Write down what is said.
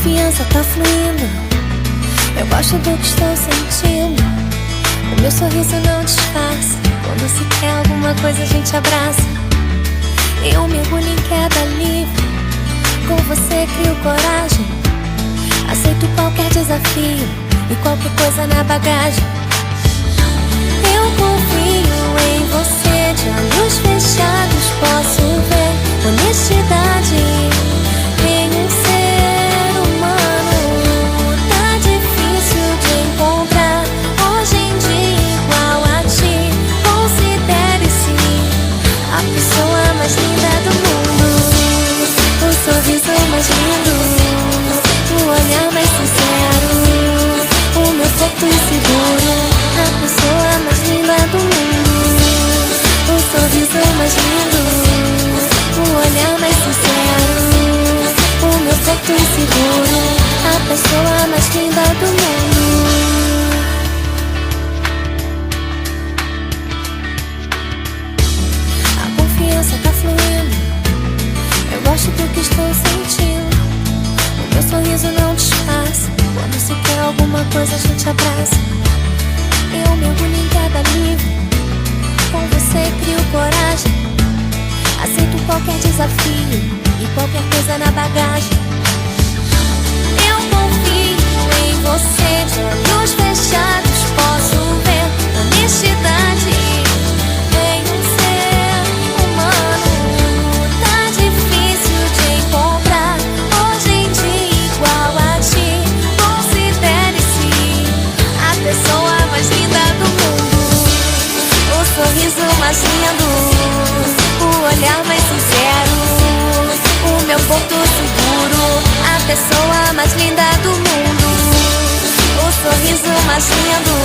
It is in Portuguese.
confiança tá fluindo. Eu gosto do que estou sentindo. O meu sorriso não disfarça. Quando se quer alguma coisa a gente abraça. Eu mergulho em queda livre. Com você crio coragem. Aceito qualquer desafio e qualquer coisa na bagagem. Eu confio em você. De olhos fechados posso ver honestidade em um ser humano. Tá difícil de encontrar hoje em dia igual a ti. Considere-se a pessoa mais linda do mundo. O sorriso mais lindo, o olhar mais sincero, o meu porto inseguro. A pessoa mais linda do mundo. O sorriso mais lindo, o olhar mais sincero, o meu porto inseguro. A pessoa mais linda do mundo. A confiança tá fluindo. Eu gosto do que estou sentindo. O meu sorriso não disfarça. Quando se quer alguma coisa a gente abraça. Eu mergulho em queda livre. Com você crio coragem. Aceito qualquer desafio e qualquer coisa na bagagem. Eu confio em você. De olhos fechados posso ver honestidade em um ser humano. Tá difícil de encontrar hoje em dia igual a ti. Considere-se a pessoa mais linda do mundo. O sorriso mais lindo, o olhar mais sincero, o meu porto seguro. A pessoa mais linda do mundo. O sorriso mais lindo,